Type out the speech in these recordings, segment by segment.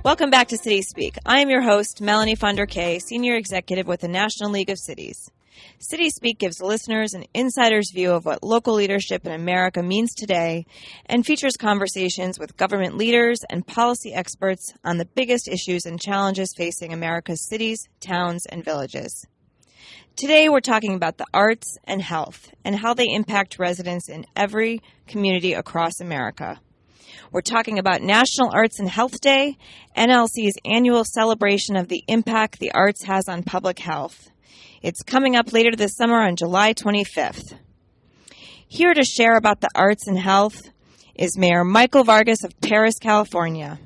Welcome back to City Speak. I am your host, Melanie Fonderkay, Senior Executive with the National League of Cities. City Speak gives listeners an insider's view of what local leadership in America means today and features conversations with government leaders and policy experts on the biggest issues and challenges facing America's cities, towns, and villages. Today we're talking about the arts and health and how they impact residents in every community across America. We're talking about National Arts and Health Day, NLC's annual celebration of the impact the arts has on public health. It's coming up later this summer on July 25th. Here to share about the arts and health is Mayor Michael Vargas of Perris, California.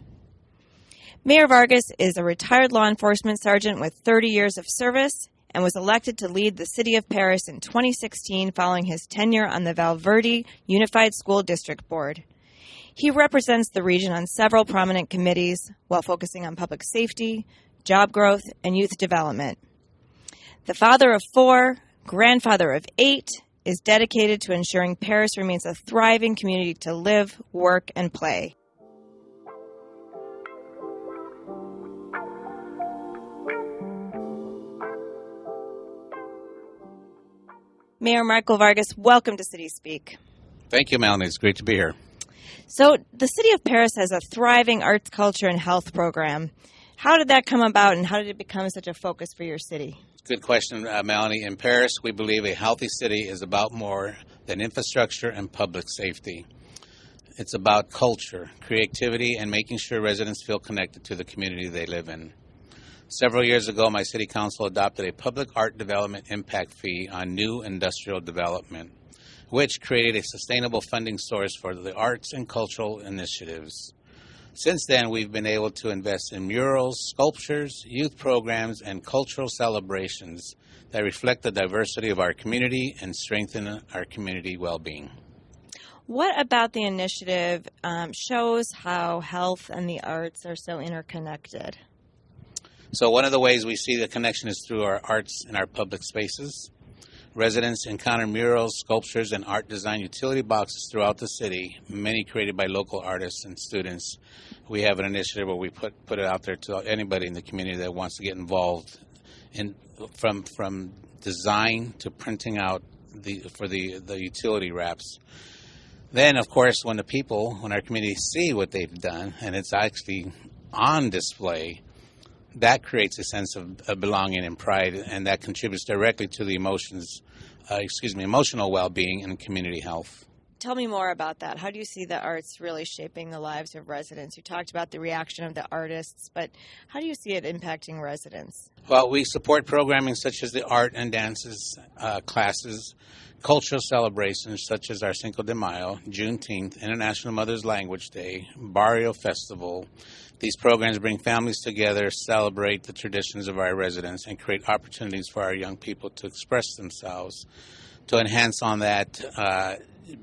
Mayor Vargas is a retired law enforcement sergeant with 30 years of service and was elected to lead the city of Perris in 2016 following his tenure on the Val Verde Unified School District Board. He represents the region on several prominent committees while focusing on public safety, job growth, and youth development. The father of 4, grandfather of 8, is dedicated to ensuring Perris remains a thriving community to live, work, and play. Mayor Michael Vargas, welcome to City Speak. Thank you, Melanie. It's great to be here. So the city of Perris has a thriving arts, culture, and health program. How did that come about, and how did it become such a focus for your city? Good question, Melanie. In Perris, we believe a healthy city is about more than infrastructure and public safety. It's about culture, creativity, and making sure residents feel connected to the community they live in. Several years ago, my city council adopted a public art development impact fee on new industrial development, which created a sustainable funding source for the arts and cultural initiatives. Since then, we've been able to invest in murals, sculptures, youth programs, and cultural celebrations that reflect the diversity of our community and strengthen our community well-being. What about the initiative shows how health and the arts are so interconnected? So one of the ways we see the connection is through our arts in our public spaces. Residents encounter murals, sculptures, and art design utility boxes throughout the city, many created by local artists and students. We have an initiative where we put it out there to anybody in the community that wants to get involved in from design to printing out for the utility wraps. Then, of course, when our community see what they've done and it's actually on display, that creates a sense of belonging and pride, and that contributes directly to the emotional well-being and community health. Tell me more about that. How do you see the arts really shaping the lives of residents? You talked about the reaction of the artists, but how do you see it impacting residents? Well, we support programming such as the art and dances classes, cultural celebrations such as our Cinco de Mayo, Juneteenth, International Mother's Language Day, Barrio Festival. These programs bring families together, celebrate the traditions of our residents, and create opportunities for our young people to express themselves. To enhance on that,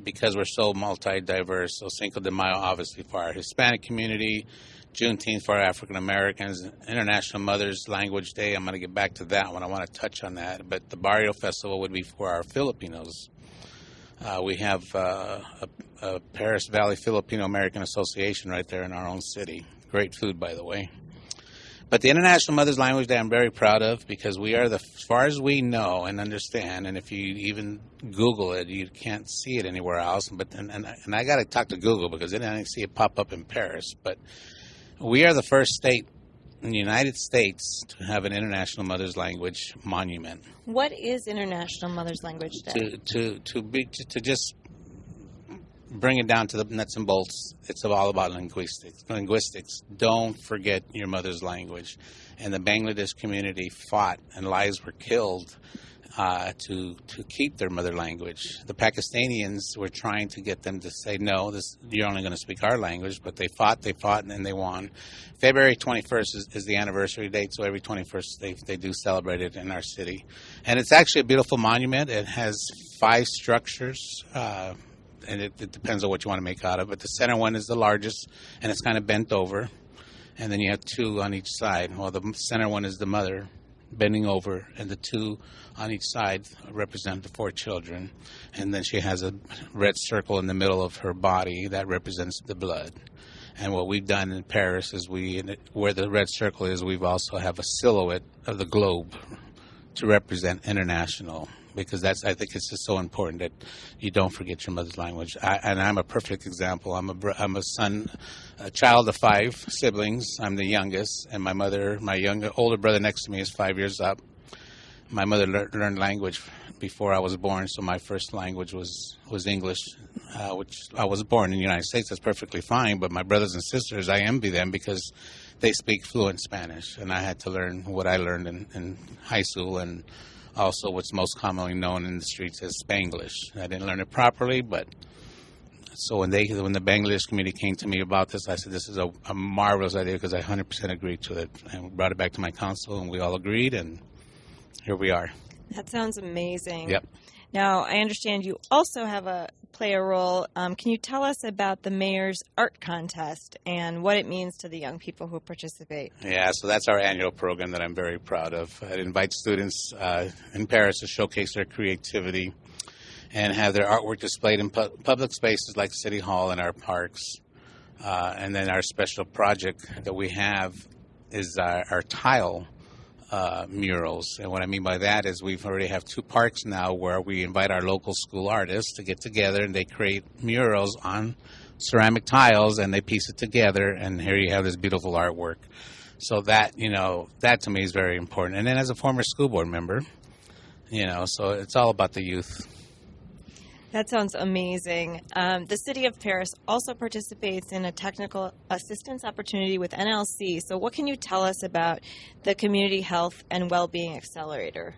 because we're so multi-diverse, so Cinco de Mayo obviously for our Hispanic community, Juneteenth for our African Americans, International Mother's Language Day. I'm going to get back to that one. I want to touch on that. But the Barrio Festival would be for our Filipinos. We have a Perris Valley Filipino American Association right there in our own city. Great food, by the way. But the International Mother's Language Day I'm very proud of because we are, as far as we know and understand, and if you even Google it, you can't see it anywhere else. But and I got to talk to Google because I didn't see it pop up in Perris. But we are the first state in the United States to have an International Mother's Language monument. What is International Mother's Language Day? To just bring it down to the nuts and bolts, it's all about linguistics. Don't forget your mother's language. And the Bangladesh community fought and lives were killed to keep their mother language. The Pakistanians were trying to get them to say, no, you're only going to speak our language, but they fought, and then they won. February 21st is the anniversary date, so every 21st they do celebrate it in our city. And it's actually a beautiful monument. It has 5 structures, and it depends on what you want to make out of it. The center one is the largest, and it's kind of bent over. And then you have 2 on each side. Well, the center one is the mother bending over, and the 2 on each side represent the 4 children. And then she has a red circle in the middle of her body that represents the blood. And what we've done in Paris is where the red circle is, we've also have a silhouette of the globe to represent international, because I think it's just so important that you don't forget your mother's language. And I'm a perfect example. I'm a child of 5 siblings. I'm the youngest, and my older brother next to me is 5 years up. My mother learned language before I was born, so my first language was English, which I was born in the United States. That's perfectly fine, but my brothers and sisters, I envy them because they speak fluent Spanish, and I had to learn what I learned in high school, and also what's most commonly known in the streets as Spanglish. I didn't learn it properly, but so when the Bangladesh community came to me about this, I said this is a marvelous idea, because I 100% agreed to it, and brought it back to my council, and we all agreed, and here we are. That sounds amazing. Yep. Now, I understand you also play a role. Can you tell us about the mayor's art contest and what it means to the young people who participate? Yeah, so that's our annual program that I'm very proud of. It invites students in Paris to showcase their creativity and have their artwork displayed in public spaces like City Hall and our parks. And then our special project that we have is our tile murals. And what I mean by that is we've already have 2 parks now where we invite our local school artists to get together, and they create murals on ceramic tiles, and they piece it together, and here you have this beautiful artwork. So that to me is very important. And then as a former school board member, so it's all about the youth. That sounds amazing. The City of Paris also participates in a technical assistance opportunity with NLC. So what can you tell us about the Community Health and Wellbeing Accelerator?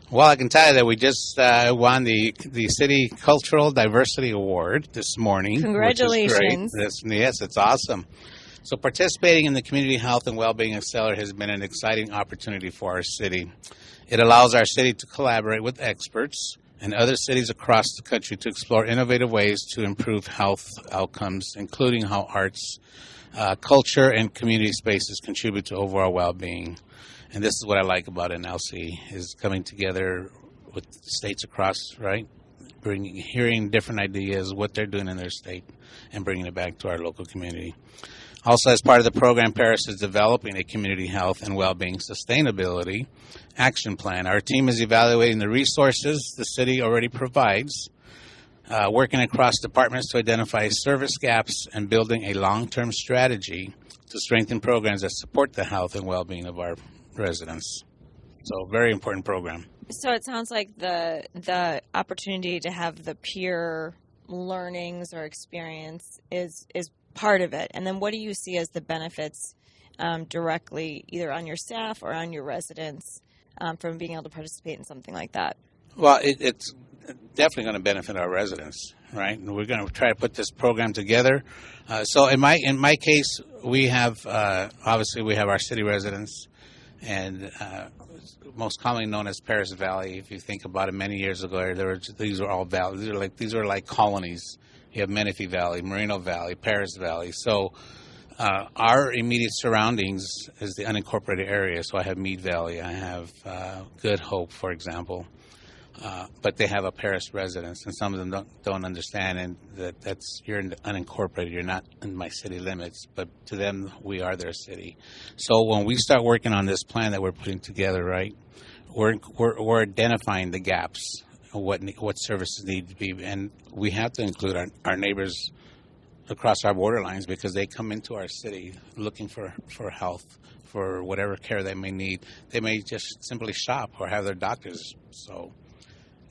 Well, I can tell you that we just won the City Cultural Diversity Award this morning. Congratulations. Which is great. Yes, it's awesome. So participating in the Community Health and Wellbeing Accelerator has been an exciting opportunity for our city. It allows our city to collaborate with experts and other cities across the country to explore innovative ways to improve health outcomes, including how arts, culture, and community spaces contribute to overall well-being. And this is what I like about NLC, is coming together with states across, right? Hearing different ideas, what they're doing in their state, and bringing it back to our local community. Also, as part of the program, Paris is developing a community health and well-being sustainability action plan. Our team is evaluating the resources the city already provides, working across departments to identify service gaps, and building a long-term strategy to strengthen programs that support the health and well-being of our residents. So, very important program. So it sounds like the opportunity to have the peer learnings or experience is part of it. And then what do you see as the benefits directly, either on your staff or on your residents, from being able to participate in something like that? Well, it's definitely going to benefit our residents, right? And we're going to try to put this program together. So in my case, we have obviously we have our city residents, and most commonly known as Paris Valley. If you think about it, many years ago, these were all valleys. These are like colonies. You have Menifee Valley, Moreno Valley, Paris Valley. So our immediate surroundings is the unincorporated area. So I have Mead Valley. I have Good Hope, for example. But they have a Paris residence, and some of them don't understand, and you're in the unincorporated. You're not in my city limits, but to them, we are their city. So when we start working on this plan that we're putting together, right, we're identifying the gaps. What services need to be, and we have to include our neighbors across our borderlines, because they come into our city looking for health, for whatever care they may need. They may just simply shop or have their doctors. So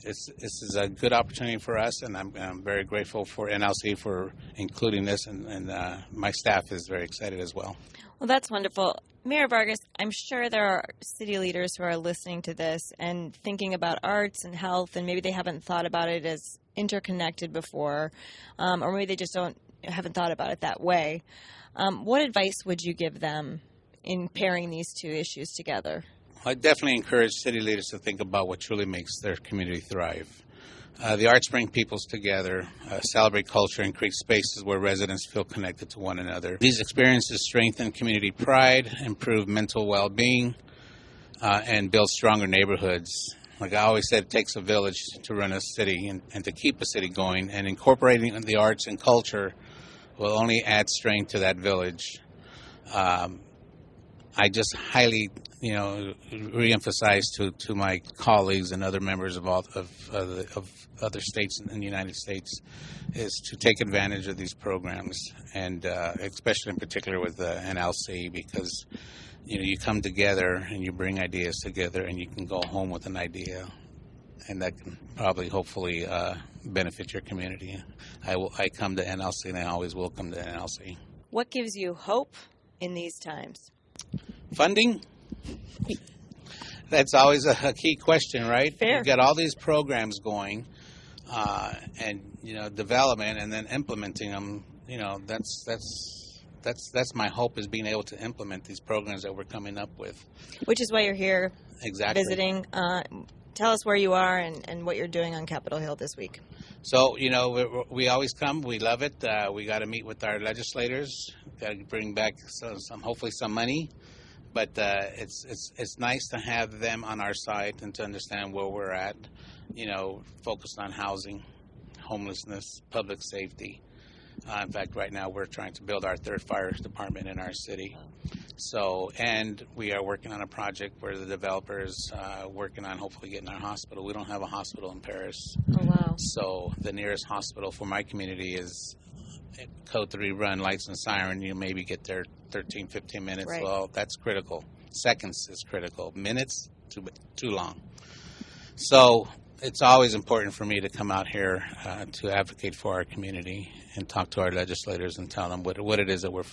this is a good opportunity for us, and I'm very grateful for NLC for including this, and my staff is very excited as well. Well, that's wonderful. Mayor Vargas, I'm sure there are city leaders who are listening to this and thinking about arts and health, and maybe they haven't thought about it as interconnected before, or maybe they just haven't thought about it that way. What advice would you give them in pairing these two issues together? I definitely encourage city leaders to think about what truly makes their community thrive. The arts bring peoples together, celebrate culture, and create spaces where residents feel connected to one another. These experiences strengthen community pride, improve mental well-being, and build stronger neighborhoods. Like I always said, it takes a village to run a city and to keep a city going, and incorporating the arts and culture will only add strength to that village. I just highly, reemphasize to my colleagues and other members of other states in the United States is to take advantage of these programs, and especially in particular with NLC, because you come together and you bring ideas together, and you can go home with an idea, and that can probably, hopefully, benefit your community. I come to NLC, and I always will come to NLC. What gives you hope in these times? Funding? That's always a key question, right? Fair. You've got all these programs going, and development, and then implementing them. That's my hope, is being able to implement these programs that we're coming up with. Which is why you're here, exactly, visiting. Tell us where you are and what you're doing on Capitol Hill this week. So, we always come. We love it. We got to meet with our legislators. Got to bring back hopefully some money. But it's nice to have them on our side and to understand where we're at. Focused on housing, homelessness, public safety. In fact, right now we're trying to build our third fire department in our city. So, and we are working on a project where the developer is working on hopefully getting our hospital. We don't have a hospital in Paris. Oh, wow. So the nearest hospital for my community is Code 3 run, lights and siren. You maybe get there 13, 15 minutes. Right. Well, that's critical. Seconds is critical. Minutes, too long. So it's always important for me to come out here to advocate for our community and talk to our legislators and tell them what it is that what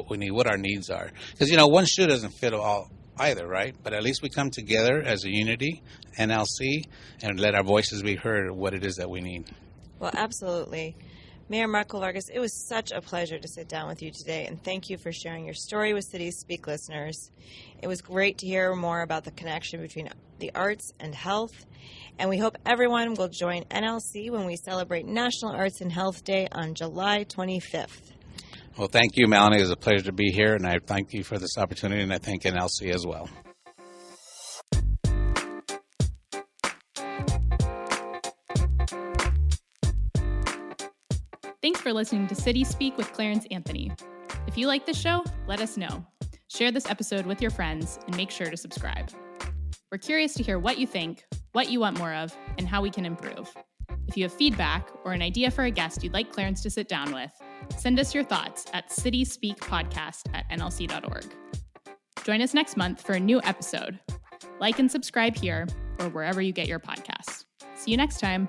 we need, what our needs are. Because, one shoe doesn't fit all either, right? But at least we come together as a unity, NLC, and let our voices be heard of what it is that we need. Well, absolutely. Mayor Marco Vargas, it was such a pleasure to sit down with you today, and thank you for sharing your story with Cities Speak listeners. It was great to hear more about the connection between the arts and health, and we hope everyone will join NLC when we celebrate National Arts and Health Day on July 25th. Well, thank you, Melanie. It was a pleasure to be here, and I thank you for this opportunity, and I thank NLC as well. Thanks for listening to City Speak with Clarence Anthony. If you like this show, let us know. Share this episode with your friends and make sure to subscribe. We're curious to hear what you think, what you want more of, and how we can improve. If you have feedback or an idea for a guest you'd like Clarence to sit down with, send us your thoughts at cityspeakpodcast@nlc.org. Join us next month for a new episode. Like and subscribe here or wherever you get your podcasts. See you next time.